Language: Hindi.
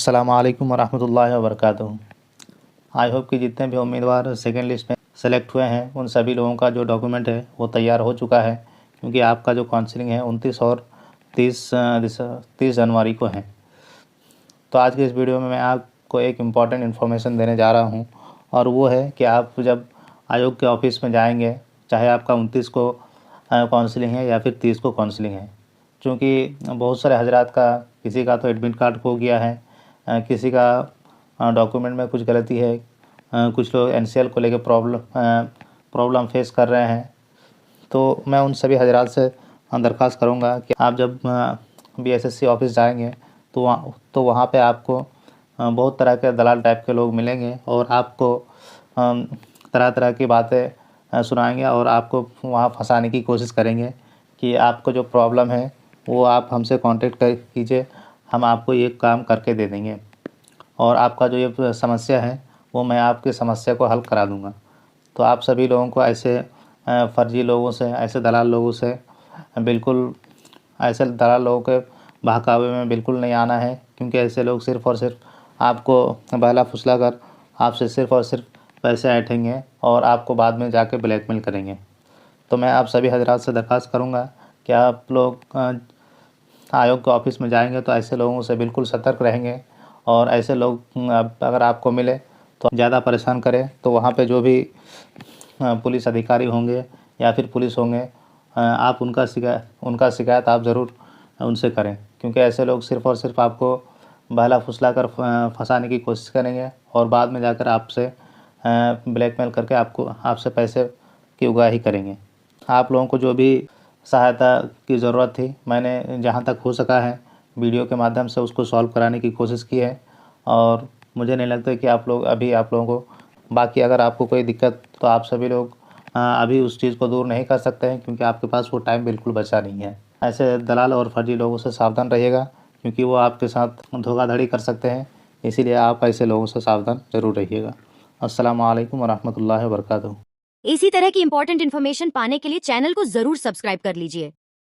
अस्सलाम वालेकुम वरहमतुल्लाहि वबरकातुहू। आई होप कि जितने भी उम्मीदवार सेकेंड लिस्ट में सेलेक्ट हुए हैं उन सभी लोगों का जो डॉक्यूमेंट है वो तैयार हो चुका है, क्योंकि आपका जो काउंसलिंग है 29 और 30 जनवरी को है। तो आज के इस वीडियो में मैं आपको एक इम्पॉर्टेंट इन्फॉर्मेशन देने जा रहा हूँ, और वो है कि आप जब आयोग के ऑफिस में जाएंगे, चाहे आपका 29 को काउंसलिंग है या फिर 30 को काउंसलिंग है, क्योंकि बहुत सारे हजरात का किसी का तो एडमिट कार्ड खो गया है, किसी का डॉक्यूमेंट में कुछ गलती है, कुछ लोग एनसीएल को लेकर प्रॉब्लम फेस कर रहे हैं। तो मैं उन सभी हजरात से दरख्वास्त करूंगा कि आप जब बीएसएससी ऑफिस जाएंगे तो वहाँ पे आपको बहुत तरह के दलाल टाइप के लोग मिलेंगे और आपको तरह तरह की बातें सुनाएंगे और आपको वहाँ फंसाने की कोशिश करेंगे कि आपको जो प्रॉब्लम है वो आप हमसे कांटेक्ट कीजिए, हम आपको ये काम करके दे देंगे, और आपका जो ये समस्या है वो मैं आपकी समस्या को हल करा दूंगा। तो आप सभी लोगों को ऐसे फर्जी लोगों से, ऐसे दलाल लोगों से बिल्कुल, ऐसे दलाल लोगों के बहकावे में बिल्कुल नहीं आना है, क्योंकि ऐसे लोग सिर्फ़ और सिर्फ आपको बहला फुसला कर आपसे सिर्फ़ और सिर्फ पैसे ऐंठेंगे और आपको बाद में जाके ब्लैकमेल करेंगे। तो मैं आप सभी हजरात से दरख्वास्त करूँगा कि आप लोग आयोग के ऑफिस में जाएंगे तो ऐसे लोगों से बिल्कुल सतर्क रहेंगे, और ऐसे लोग अगर आपको मिले तो ज़्यादा परेशान करें तो वहाँ पे जो भी पुलिस अधिकारी होंगे या फिर पुलिस होंगे, आप उनका शिकायत आप ज़रूर उनसे करें, क्योंकि ऐसे लोग सिर्फ़ और सिर्फ आपको बहला फुसला कर फंसाने की कोशिश करेंगे और बाद में जाकर आपसे ब्लैकमेल करके आपसे पैसे की उगाही करेंगे। आप लोगों को जो भी सहायता की ज़रूरत थी, मैंने जहाँ तक हो सका है वीडियो के माध्यम से उसको सॉल्व कराने की कोशिश की है, और मुझे नहीं लगता कि आप लोगों को बाकी अगर आपको कोई दिक्कत तो आप सभी लोग अभी उस चीज़ को दूर नहीं कर सकते हैं, क्योंकि आपके पास वो टाइम बिल्कुल बचा नहीं है। ऐसे दलाल और फर्जी लोगों से सावधान रहिएगा, क्योंकि वो आपके साथ धोखाधड़ी कर सकते हैं, इसीलिए आप ऐसे लोगों से सावधान ज़रूर रहिएगा। अस्सलाम वालेकुम वरहमतुल्लाहि वबरकातुहू। इसी तरह की इंपॉर्टेंट इन्फॉर्मेशन पाने के लिए चैनल को जरूर सब्सक्राइब कर लीजिए।